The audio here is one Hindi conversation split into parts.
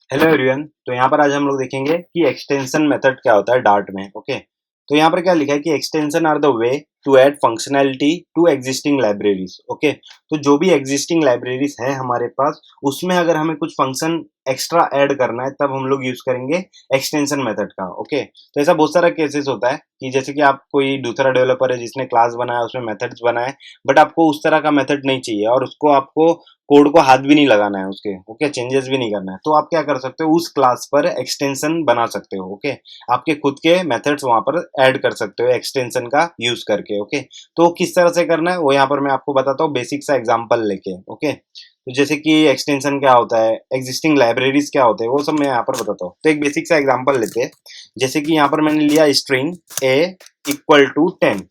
Hello everyone. तो यहाँ पर आज हम लोग देखेंगे कि एक्सटेंशन मेथड क्या होता है डार्ट में। ओके, तो यहाँ पर क्या लिखा है कि extension are the way to add functionality to existing libraries. Okay, तो जो भी एग्जिस्टिंग लाइब्रेरीज है हमारे पास, उसमें अगर हमें कुछ फंक्शन एक्स्ट्रा ऐड करना है तब हम लोग यूज करेंगे एक्सटेंशन मेथड का। ओके, तो ऐसा बहुत सारा केसेस होता है कि जैसे कि आप कोई दूसरा डेवलपर है जिसने क्लास बनाया, उसमें मेथड्स बनाए, बट आपको उस तरह का मेथड नहीं चाहिए और उसको आपको कोड को हाथ भी नहीं लगाना है उसके। ओके, चेंजेस भी नहीं करना है, तो आप क्या कर सकते हो, उस क्लास पर एक्सटेंशन बना सकते हो। ओके, आपके खुद के मेथड्स वहां पर ऐड कर सकते हो एक्सटेंशन का यूज करके। ओके, तो किस तरह से करना है वो यहाँ पर मैं आपको बताता हूँ बेसिक सा एग्जांपल लेके। ओके, तो जैसे कि एक्सटेंशन क्या होता है, एग्जिस्टिंग लाइब्रेरीज क्या होते हैं, वो सब मैं यहाँ पर बताता हूँ। तो एक बेसिक सा एग्जांपल लेते हैं। जैसे कि यहाँ पर मैंने लिया string a equal to 10।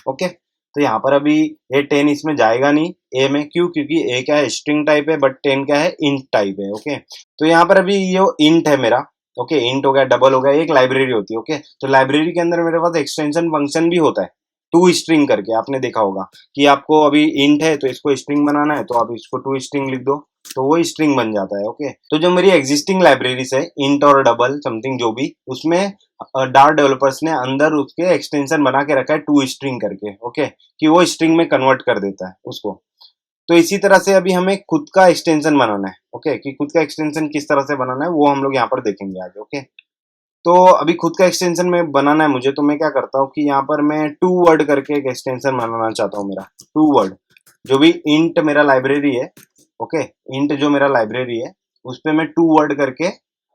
Okay, तो यहाँ पर अभी ये 10 इसमें जाएगा नहीं ए में, क्यों? क्योंकि ए क्या है, स्ट्रिंग टाइप है, बट 10 क्या है, इंट टाइप है। ओके, तो यहाँ पर अभी ये इंट है मेरा। ओके, इंट हो गया, डबल हो गया, एक लाइब्रेरी होती है। ओके, तो लाइब्रेरी के अंदर मेरे पास एक्सटेंशन फंक्शन भी होता है, टू स्ट्रिंग करके। आपने देखा होगा कि आपको अभी इंट है तो इसको स्ट्रिंग बनाना है, तो आप इसको टू स्ट्रिंग लिख दो तो वो स्ट्रिंग बन जाता है। ओके, तो जो मेरी एग्जिस्टिंग लाइब्रेरीज है, इंट और डबल समथिंग जो भी, उसमें डार्ट डेवलपर्स ने अंदर उसके एक्सटेंशन बना के रखा है टू स्ट्रिंग करके। ओके, कि वो स्ट्रिंग में कन्वर्ट कर देता है उसको। तो इसी तरह से अभी हमें खुद का एक्सटेंशन बनाना है। ओके, कि खुद का एक्सटेंशन किस तरह से बनाना है वो हम लोग यहाँ पर देखेंगे आज। ओके, तो अभी खुद का एक्सटेंशन में बनाना है मुझे, तो मैं क्या करता हूँ कि यहाँ पर मैं टू वर्ड करके एक एक्सटेंशन बनाना चाहता हूँ। मेरा टू वर्ड जो भी इंट मेरा लाइब्रेरी है, ओके, इंट जो मेरा लाइब्रेरी है उस पे मैं टू वर्ड करके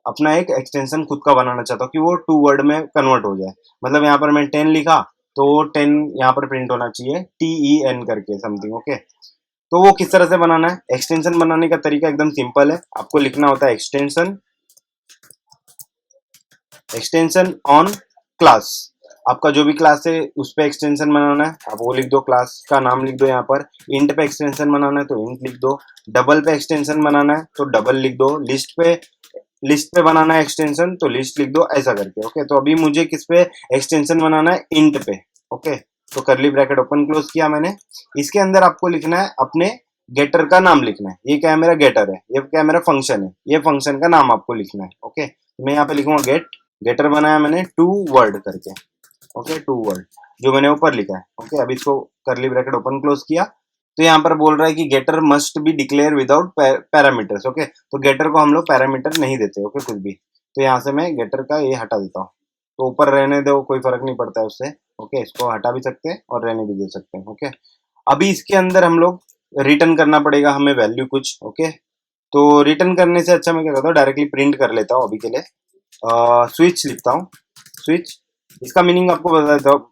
अपना एक एक्सटेंशन खुद का बनाना चाहता हूँ कि वो टू वर्ड में कन्वर्ट हो जाए। मतलब यहाँ पर मैं 10 लिखा तो 10 यहाँ पर प्रिंट होना चाहिए TEN करके समथिंग। ओके, तो वो किस तरह से बनाना है, एक्सटेंशन बनाने का तरीका एकदम सिंपल है। आपको लिखना होता है एक्सटेंशन, एक्सटेंशन ऑन क्लास। आपका जो भी क्लास है उस पे एक्सटेंशन बनाना है, आप वो लिख दो, क्लास का नाम लिख दो। यहाँ पर इंट पे एक्सटेंशन बनाना है तो इंट लिख दो, डबल पे एक्सटेंशन बनाना है तो डबल लिख दो, लिस्ट पे बनाना है एक्सटेंशन तो लिस्ट लिख दो, ऐसा करके। ओके, तो अभी मुझे किस पे एक्सटेंशन बनाना है, इंट पे। ओके, तो करली ब्रैकेट ओपन क्लोज किया मैंने। इसके अंदर आपको लिखना है अपने गेटर का नाम लिखना है। ये क्या है, मेरा गेटर है, ये क्या है, मेरा फंक्शन है, ये फंक्शन का नाम आपको लिखना है। ओके, तो मैं यहाँ पे लिखूंगा गेटर बनाया मैंने टू वर्ड करके। ओके, टू वर्ड जो मैंने ऊपर लिखा है। ओके, अब इसको करली ब्रैकेट ओपन क्लोज किया। तो यहाँ पर बोल रहा है कि getter must be declare without parameters. Okay, तो गेटर को हम लोग पैरामीटर नहीं देते। ओके, कुछ भी। तो यहाँ से मैं गेटर का ये हटा देता हूँ, तो ऊपर रहने दो, कोई फर्क नहीं पड़ता है उससे। ओके, इसको हटा भी सकते हैं और रहने भी दे सकते हैं। ओके, अभी इसके अंदर हम लोग रिटर्न करना पड़ेगा हमें वैल्यू कुछ। ओके, तो रिटर्न करने से अच्छा मैं क्या करता हूँ, डायरेक्टली प्रिंट कर लेता हूँ अभी के लिए। स्विच लिखता हूँ, स्विच। इसका मीनिंग आपको बता देता हूँ,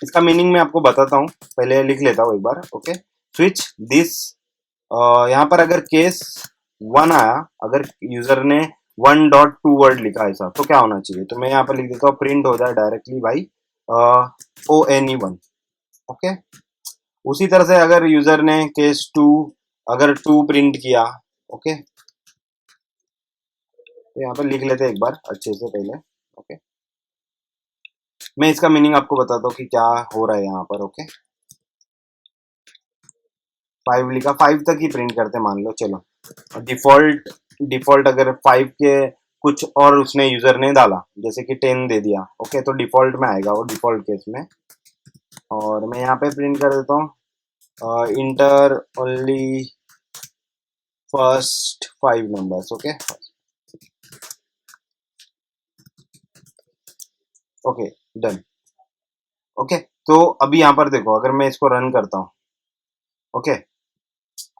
इसका मीनिंग मैं आपको बताता हूँ, पहले लिख लेता हूँ एक बार। Okay, switch this. यहाँ पर अगर केस 1 आया, अगर यूजर ने 1.2 वर्ड लिखा ऐसा, तो क्या होना चाहिए, तो मैं यहाँ पर लिख देता हूँ प्रिंट हो जाए डायरेक्टली बाई ONE1। ओके, उसी तरह से अगर यूजर ने केस 2, अगर 2 प्रिंट किया, ओके, तो यहाँ पर लिख लेते हैं एक बार अच्छे से पहले। ओके, मैं इसका मीनिंग आपको बताता हूँ कि क्या हो रहा है यहाँ पर। ओके, 5 लिखा, 5 तक ही प्रिंट करते मान लो, चलो। डिफॉल्ट डिफॉल्ट अगर 5 के कुछ और उसने यूजर ने डाला, जैसे कि 10 दे दिया, ओके, तो डिफॉल्ट में आएगा वो, डिफॉल्ट केस में। और मैं यहाँ पे प्रिंट कर देता हूँ inter only first 5 numbers. Okay, okay, done. Okay, तो अभी यहाँ पर देखो, अगर मैं इसको रन करता हूँ, ओके,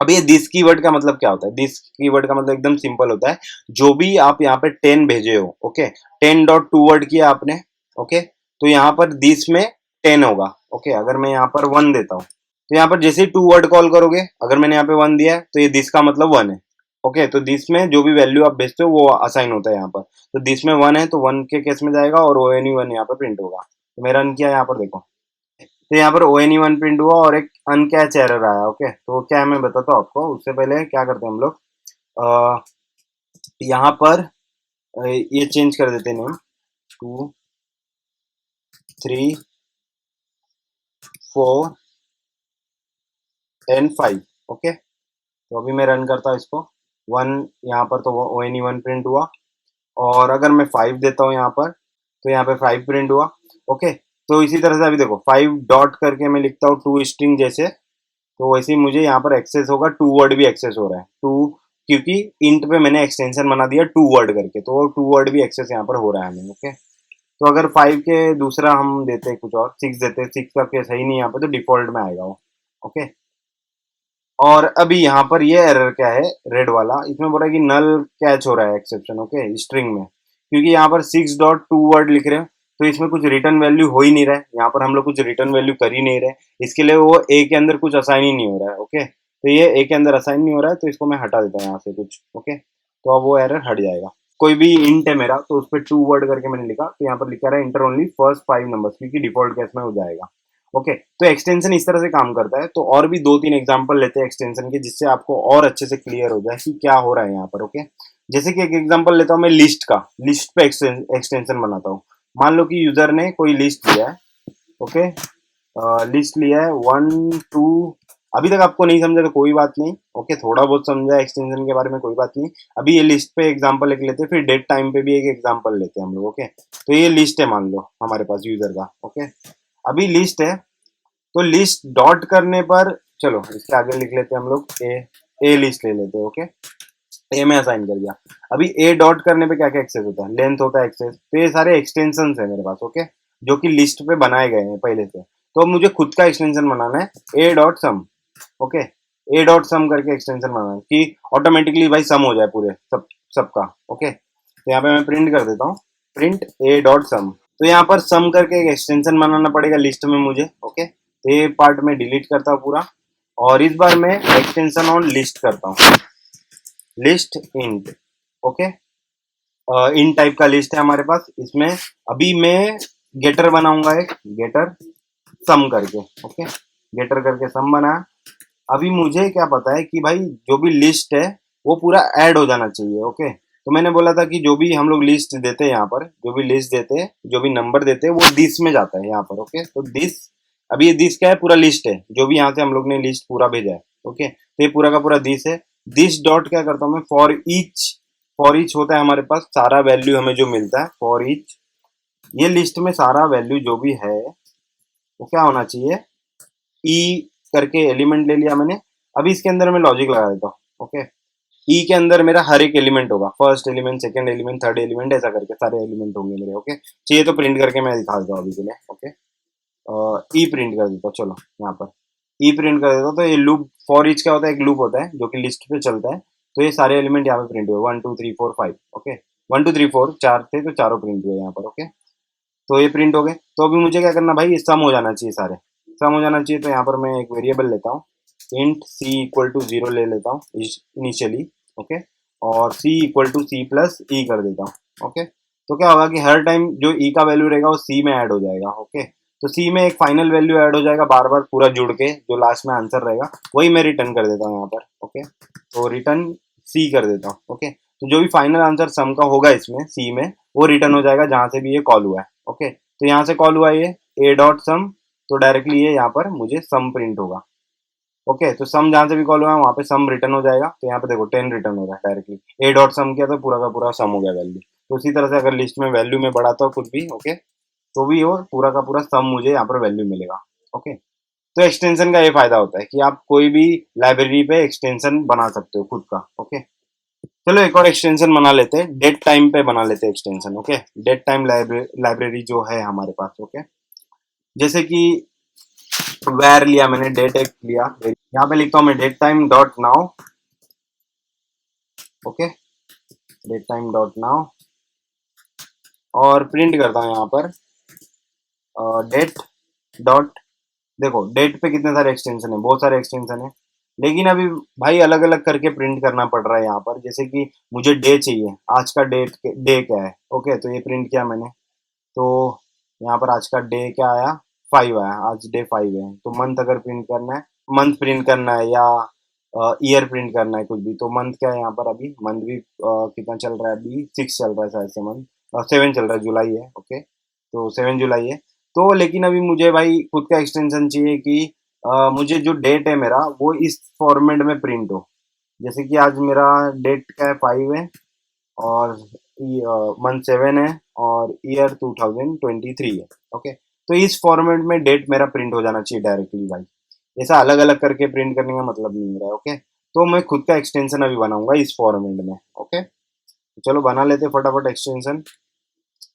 अब ये दिस कीवर्ड का मतलब क्या होता है, दिस कीवर्ड का मतलब एकदम सिंपल होता है, जो भी आप यहाँ पे 10 भेजे हो, ओके, 10.2 वर्ड किया आपने। ओके, तो यहाँ पर दिस में 10 होगा। ओके, अगर मैं यहाँ पर 1 देता हूँ, तो यहाँ पर जैसे ही 2 वर्ड कॉल करोगे, अगर मैंने यहाँ पे 1 दिया है तो ये दिस का मतलब 1 है। ओके, तो दिस में जो भी वैल्यू आप भेजते हो वो असाइन होता है यहाँ पर। तो दिस में 1 है तो 1 के केस में जाएगा और ONE1 यहाँ पर प्रिंट होगा। तो मैं रन किया, यहाँ पर देखो, तो यहाँ पर ONE1 प्रिंट हुआ और एक अनकैच एरर आया। ओके, तो क्या है मैं बताता हूँ आपको, उससे पहले क्या करते हैं हम लोग, अ, यहाँ पर ये चेंज कर देते हैं नेम, 2, 3, 4 एंड 5। ओके, तो अभी मैं रन करता हूँ इसको, 1 यहाँ पर तो ONE1 प्रिंट हुआ, और अगर मैं 5 देता हूँ यहाँ पर, तो यहाँ पे 5 प्रिंट हुआ। ओके, तो इसी तरह से अभी देखो 5 डॉट करके मैं लिखता हूँ टू स्ट्रिंग जैसे, तो वैसे ही मुझे यहाँ पर एक्सेस होगा, टू वर्ड भी एक्सेस हो रहा है, टू, क्योंकि इंट पे मैंने एक्सटेंशन बना दिया टू वर्ड करके, तो वो टू वर्ड भी एक्सेस यहाँ पर हो रहा है हमें। ओके, तो अगर 5 के दूसरा हम देते हैं कुछ और, 6 देते हैं, 6 का केस है ही नहीं यहाँ पे, तो डिफॉल्ट में आएगा वो। ओके, और अभी यहाँ पर ये एरर क्या है, रेड वाला, इसमें बोल रहा है कि नल कैच हो रहा है एक्सेप्शन। ओके, स्ट्रिंग में, क्योंकि यहाँ पर 6.2 वर्ड लिख रहे हैं, तो इसमें कुछ रिटर्न वैल्यू हो ही नहीं रहा है, यहाँ पर हम लोग कुछ रिटर्न वैल्यू कर ही नहीं रहे, इसके लिए वो ए के अंदर कुछ असाइन ही नहीं हो रहा है। ओके, तो ये ए के अंदर असाइन नहीं हो रहा है, तो इसको मैं हटा देता हूँ यहाँ से कुछ। ओके, तो अब वो एरर हट जाएगा। कोई भी इंट है मेरा, तो उस पर टू वर्ड करके मैंने लिखा, तो यहाँ पर लिखा रहा है इंटर ओनली फर्स्ट 5 नंबर्स, क्योंकि डिफॉल्ट केस में हो जाएगा। ओके, तो एक्सटेंशन इस तरह से काम करता है। तो और भी दो तीन एग्जांपल लेते हैं एक्सटेंशन के, जिससे आपको और अच्छे से क्लियर हो जाए कि क्या हो रहा है यहाँ पर। ओके, जैसे कि एक एग्जांपल लेता हूँ मैं लिस्ट का, लिस्ट पे एक्सटेंशन बनाता हूँ। मान लो कि यूजर ने कोई लिस्ट लिया है। ओके, लिस्ट लिया है 1 2, अभी तक आपको नहीं समझा तो कोई बात नहीं। ओके, थोड़ा बहुत समझा एक्सटेंशन के बारे में, कोई बात नहीं। अभी ये लिस्ट पे एग्जांपल एक लेते हैं, फिर डेट टाइम पे भी एक एग्जांपल लेते हैं हम लोग। ओके, तो ये लिस्ट है मान लो हमारे पास यूजर का। ओके, अभी लिस्ट है, तो लिस्ट डॉट करने पर, चलो इसके आगे लिख लेते हैं हम लोग ए लिस्ट ले लेते हैं। ओके, ए में असाइन कर दिया। अभी ए डॉट करने पे क्या क्या एक्सेस होता है, लेंथ होता है एक्सेस, तो ये सारे एक्सटेंशन है मेरे पास। ओके, जो कि लिस्ट पे बनाए गए हैं पहले से, तो अब मुझे खुद का एक्सटेंशन बनाना है, a dot sum. Okay, a dot sum करके एक्सटेंशन बनाना है कि ऑटोमेटिकली भाई सम हो जाए पूरे सबका। ओके, तो यहाँ पे मैं प्रिंट कर देता हूँ, प्रिंट ए डॉट सम। तो यहाँ पर सम करके एक एक्सटेंशन बनाना पड़ेगा लिस्ट में मुझे। ओके, तो ये पार्ट में डिलीट करता हूँ पूरा, और इस बार मैं एक्सटेंशन ऑन लिस्ट करता हूँ, लिस्ट इंट। ओके, इन टाइप का लिस्ट है हमारे पास, इसमें अभी मैं गेटर बनाऊंगा, एक गेटर सम करके। ओके, गेटर करके सम बना। अभी मुझे क्या पता है कि भाई जो भी लिस्ट है वो पूरा ऐड हो जाना चाहिए। ओके, तो मैंने बोला था कि जो भी हम लोग लिस्ट देते हैं यहाँ पर, जो भी लिस्ट देते हैं, जो भी नंबर देते हैं, वो दिस में जाता है यहाँ पर। ओके, तो दिस, अभी ये दिस क्या है, पूरा लिस्ट है, जो भी यहाँ से हम लोग ने लिस्ट पूरा भेजा है। ओके, तो ये पूरा का पूरा दिस है। दिस डॉट क्या करता हूँ मैं, फॉर ईच होता है हमारे पास, सारा वैल्यू हमें जो मिलता है फॉर ईच, ये लिस्ट में सारा वैल्यू जो भी है वो क्या होना चाहिए, ई करके एलिमेंट ले लिया मैंने। अभी इसके अंदर मैं लॉजिक लगा देता हूँ। ओके, ई के अंदर मेरा हर एक एलिमेंट होगा, first element, second element, third element, ऐसा करके सारे एलिमेंट होंगे मेरे। ओके, चाहिए तो प्रिंट करके मैं दिखा देता हूँ अभी के लिए। ओके, ई प्रिंट कर देता हूँ, चलो यहाँ पर ई प्रिंट कर देता हूँ। तो ये लूप, फॉर ईच क्या होता है, एक लूप होता है जो कि लिस्ट पे चलता है। तो ये सारे एलिमेंट यहाँ पे प्रिंट हुए, 1 2 3 4 5। ओके, 1 2 3 4 चार थे, तो चारों प्रिंट हुए यहाँ पर। ओके, तो ये प्रिंट हो गए। तो अभी मुझे क्या करना भाई, ये सम हो जाना चाहिए, सारे सम हो जाना चाहिए। तो यहाँ पर मैं एक वेरिएबल लेता हूँ, इंट सी इक्वल टू 0 ले लेता हूँ इनिशियली। ओके, और सी इक्वल टू सी प्लस ई कर देता हूँ। ओके, तो क्या होगा कि हर टाइम जो ई का वैल्यू रहेगा वो सी में ऐड हो जाएगा। ओके, तो सी में एक फाइनल वैल्यू ऐड हो जाएगा बार बार पूरा जुड़ के, जो लास्ट में आंसर रहेगा वही मैं रिटर्न कर देता हूँ यहाँ पर। ओके, तो रिटर्न सी कर देता हूँ। ओके, तो जो भी फाइनल आंसर सम का होगा इसमें सी में, वो रिटर्न हो जाएगा जहां से भी ये कॉल हुआ है। ओके, तो यहाँ से कॉल हुआ ये ए डॉट सम, तो डायरेक्टली ये यहाँ पर मुझे सम प्रिंट होगा। ओके, तो सम जहां से भी कॉल हुआ है वहां पे सम रिटर्न हो जाएगा। तो यहाँ पे देखो 10 रिटर्न हो रहा है डायरेक्टली, ए डॉट सम किया तो पूरा का पूरा सम हो गया वैल्यू। तो उसी तरह से अगर लिस्ट में वैल्यू में बढ़ाता हूँ कुछ भी, ओके, तो भी वो पूरा का पूरा सम मुझे यहाँ पर वैल्यू मिलेगा। ओके, तो एक्सटेंशन का ये फायदा होता है कि आप कोई भी लाइब्रेरी पे एक्सटेंशन बना सकते हो खुद का। ओके, चलो एक और एक्सटेंशन बना लेते हैं, डेट टाइम पे बना लेते हैं extension. Okay, date time library जो है हमारे पास। ओके, जैसे कि वेर लिया मैंने, डेट एक लिया, यहाँ पे लिखता हूँ मैं date time dot now. Okay, date time dot now, और प्रिंट करता हूँ यहाँ पर डेट डॉट, देखो डेट पे कितने सारे एक्सटेंशन है, बहुत सारे एक्सटेंशन है, लेकिन अभी भाई अलग अलग करके प्रिंट करना पड़ रहा है यहाँ पर। जैसे कि मुझे डे चाहिए, आज का डे क्या है। ओके, तो ये प्रिंट किया मैंने, तो यहाँ पर आज का डे क्या आया, 5 आया, आज डे 5 है। तो मंथ अगर प्रिंट करना है, मंथ प्रिंट करना है, या ईयर प्रिंट करना है कुछ भी, तो मंथ क्या है यहाँ पर, अभी मंथ भी कितना चल रहा है, अभी 6 चल रहा है शायद से, मंथ 7 चल रहा है, जुलाई है। ओके, तो 7 जुलाई है। तो लेकिन अभी मुझे भाई खुद का एक्सटेंशन चाहिए कि मुझे जो डेट है मेरा वो इस फॉर्मेट में प्रिंट हो। जैसे कि आज मेरा डेट क्या है, 5 है, और मंथ 7 है और ईयर 2023 है। ओके, तो इस फॉर्मेट में डेट मेरा प्रिंट हो जाना चाहिए डायरेक्टली भाई, ऐसा अलग अलग करके प्रिंट करने का मतलब नहीं है। ओके, तो मैं खुद का एक्सटेंशन अभी बनाऊंगा इस फॉर्मेट में। ओके, चलो बना लेते फटाफट एक्सटेंशन।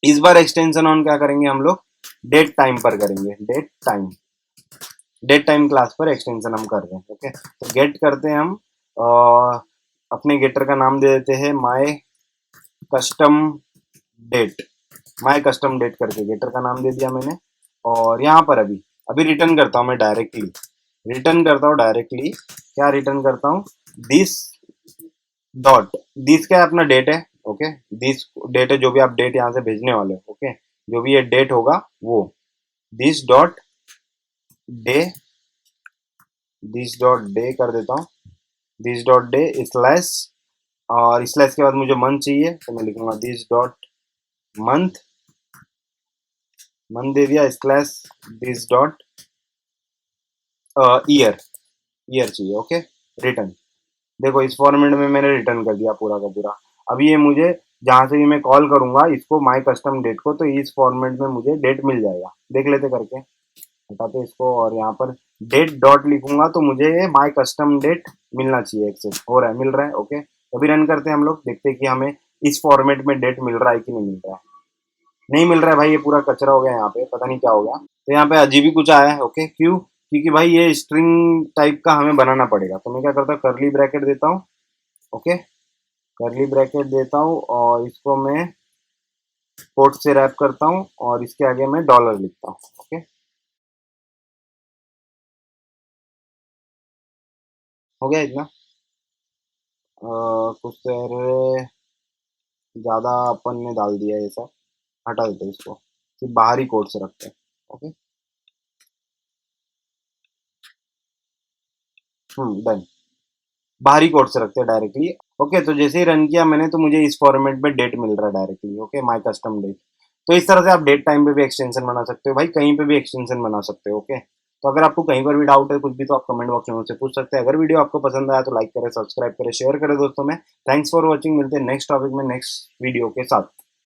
इस बार एक्सटेंशन ऑन क्या करेंगे हम लोग, डेट टाइम पर करेंगे। डेट टाइम क्लास पर एक्सटेंशन हम कर रहे हैं। ओके, तो गेट करते हैं हम, अपने गेटर का नाम दे देते हैं my custom date. My custom date करके गेटर का नाम दे दिया मैंने। और यहाँ पर अभी अभी रिटर्न करता हूँ मैं डायरेक्टली, क्या रिटर्न करता हूँ, दिस डॉट, दिस क्या है, अपना डेट है। ओके, दिस डेट है, जो भी आप डेट यहाँ से भेजने वाले हो। ओके, जो भी ये डेट होगा वो, this dot day, this dot day कर देता हूँ, दिस डॉट डे स्लैश, और स्लैश के बाद मुझे मंथ चाहिए तो मैं लिखूंगा दिस डॉट मंथ, मंथ दे दिया, slash this dot year, year चाहिए। ओके, रिटर्न, देखो इस फॉर्मेट में मैंने रिटर्न कर दिया पूरा का पूरा। अभी ये मुझे जहां से भी मैं कॉल करूंगा इसको माय कस्टम डेट को, तो इस फॉर्मेट में मुझे डेट मिल जाएगा। देख लेते करके, हटाते इसको और यहाँ पर डेट डॉट लिखूंगा तो मुझे ये माय कस्टम डेट मिलना चाहिए। एक्सेस हो रहा है, मिल रहा है। ओके, अभी रन करते हैं हम लोग, देखते हैं कि हमें इस फॉर्मेट में डेट मिल रहा है कि नहीं मिल रहा है। नहीं मिल रहा है भाई, ये पूरा कचरा हो गया यहाँ पे, पता नहीं क्या हो गया। तो यहाँ पे अजीब ही कुछ आया है। ओके, क्यों, क्योंकि भाई ये स्ट्रिंग टाइप का हमें बनाना पड़ेगा। तो मैं क्या करता हूँ, करली ब्रैकेट देता हूँ। ओके, करली ब्रैकेट देता हूँ और इसको मैं कोट से रैप करता हूँ और इसके आगे मैं डॉलर लिखता हूँ। ओके, हो गया इतना। कुछ देर ज्यादा अपन ने डाल दिया ये सब, हटा देते हैं इसको, सिर्फ बाहरी कोड से रखते हैं। ओके, डन, बाहरी कोड से रखते हैं डायरेक्टली। ओके, तो जैसे ही रन किया मैंने तो मुझे इस फॉर्मेट में डेट मिल रहा है directly. Okay, my custom date. तो इस तरह से आप डेट टाइम पे भी एक्सटेंशन बना सकते हो भाई, कहीं पे भी एक्सटेंशन बना सकते हो। ओके, तो अगर आपको कहीं पर भी डाउट है कुछ भी, तो आप कमेंट बॉक्स में मुझसे पूछ सकते हैं। अगर वीडियो आपको पसंद आया तो लाइक करें, सब्सक्राइब करें, शेयर करें दोस्तों में। थैंक्स फॉर वॉचिंग, मिलते हैं नेक्स्ट टॉपिक में नेक्स्ट वीडियो के साथ।